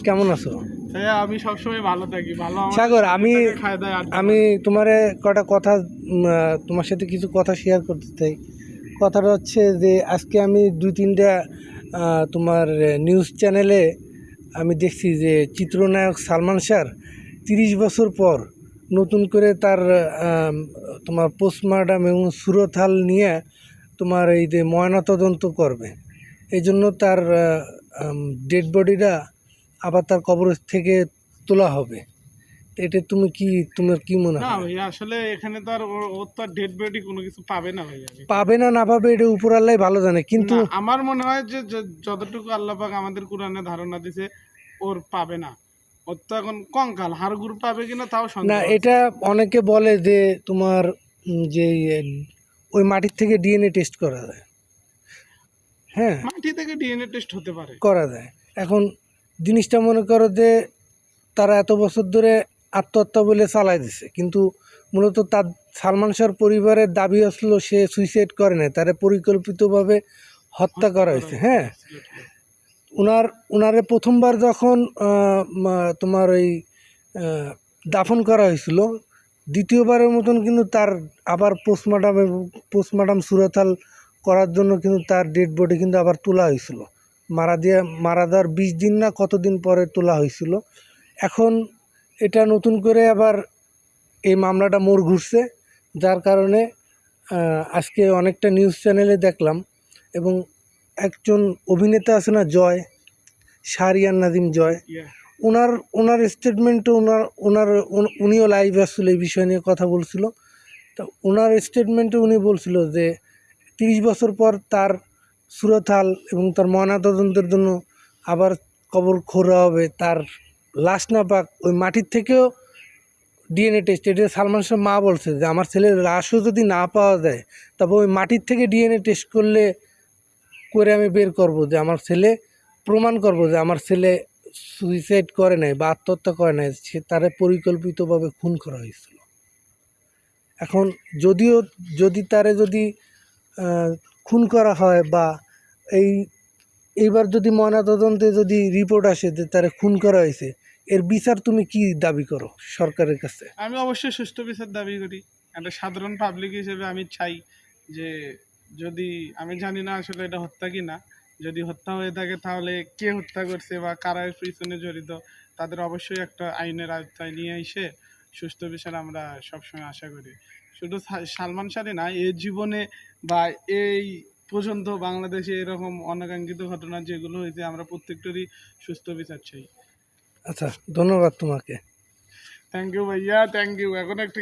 কেমন আছো? হ্যাঁ, আমি সবসময় ভালো থাকি। ভালো আমার সাগর, আমি খায় দায় আড্ডা আমি তোমারে কটা কথা তোমার সাথে কিছু কথা শেয়ার করতে চাই। কথাটা হচ্ছে যে আজকে আমি 2-3টা তোমার নিউজ চ্যানেলে আমি দেখছি যে চিত্রনায়ক সালমান শাহ 30 বছর পর নতুন করে তার তোমার পোস্টমর্টম এবং সুরতহাল নিয়ে তোমার এই যে ময়নাতদন্ত করবে। এই জন্য তার ডেড বডিটা আবার তার কবর থেকে তোলা হবে। তো এটা তোমার কি মনে না হয়? ভাইয়া, আসলে এখানে তো আর ওর তো আর ডেড বডি কোনো কিছু পাবে না ভাইয়া। পাবে না না পাবে এটা উপর আল্লাহ ভালো জানে, কিন্তু না, আমার মনে হয় যে যতটুকু আল্লাহ পাক আমাদের কোরআনে ধারণা দিছে, ওর পাবে না। ওর তো এখন কঙ্কাল, হাড়গুড় পাবে কিনা তাও না, সন্দেহ আছে। এটা অনেকে বলে যে তোমার যে ওই মাটির থেকে ডিএনএ টেস্ট করা যায়। হ্যাঁ, মাটি থেকে ডিএনএ টেস্ট হতে পারে। করা যায়। এখন জিনিসটা মনে করো যে তারা এত বছর ধরে আত্মহত্যা বলে চালাই দিছে, কিন্তু মূলত তার সালমান শাহর পরিবারের দাবি আসলো সে সুইসাইড করে নাই, তারা পরিকল্পিতভাবে হত্যা করা হয়েছে। হ্যাঁ, Absolutely. উনারে প্রথমবার যখন তোমার ওই দাফন করা হয়েছিল, দ্বিতীয়বারের মতন কিন্তু তার আবার পোস্টমর্টম সুরতহাল করার জন্য কিন্তু তার ডেড বডি কিন্তু আবার তোলা হয়েছিল। মারা দেওয়ার 20 দিন না কতদিন পরে তোলা হয়েছিল। এখন এটা নতুন করে আবার এই মামলাটা মোড় ঘুরছে, যার কারণে আজকে অনেকটা নিউজ চ্যানেলে দেখলাম। এবং একজন অভিনেতা আছে না, শাহরিয়ার নাজিম জয়, Yeah. ওনার স্টেটমেন্টও উনিও লাইভ আসলে এই বিষয় নিয়ে কথা বলছিল। তো ওনার স্টেটমেন্টে উনি বলছিল যে 30 বছর পর তার সুরতহাল এবং তার ময়নাতদন্তের জন্য আবার কবর খোঁড়া হবে, তার লাশ না পাক ওই মাটির থেকেও ডিএনএ টেস্ট। এটা সালমান শাহ মা বলছে যে আমার ছেলের লাশও যদি না পাওয়া যায়, তবে ওই মাটির থেকে ডিএনএ টেস্ট করে আমি বের করব যে আমার ছেলে, প্রমাণ করব যে আমার ছেলে সুইসাইড করে নাই বা আত্মহত্যা করে নাই, সে তারে পরিকল্পিতভাবে খুন করা হয়েছিল। এখন যদি তারে খুন করা হয় বা এইবার যদি ময়নাতদন্তে যদি রিপোর্ট আসে যে তারে খুন করা হয়েছে, এর বিচার তুমি কি দাবি করো সরকারের কাছে? আমি অবশ্যই সুষ্ঠু বিচার দাবি করি। একটা সাধারণ পাবলিক হিসেবে আমি চাই যে, যদি, আমি জানি না আসলে এটা হত্যা কি না, যদি হত্যা হয়ে থাকে তাহলে কে হত্যা করছে বা কারা এর পিছনে জড়িত, তাদের অবশ্যই একটা আইনের আওতায় নিয়ে এসে সুষ্ঠু বিচার আমরা সবসময় আশা করি। শুধু সালমান শাহই না, এই জীবনে বা এই পর্যন্ত বাংলাদেশে এরকম অনাকাঙ্ক্ষিত ঘটনা যেগুলো হয়েছে, আমরা প্রত্যেকটারই সুষ্ঠু বিচার চাই। আচ্ছা, ধন্যবাদ তোমাকে। থ্যাংক ইউ ভাইয়া, থ্যাংক ইউ। এখন একটা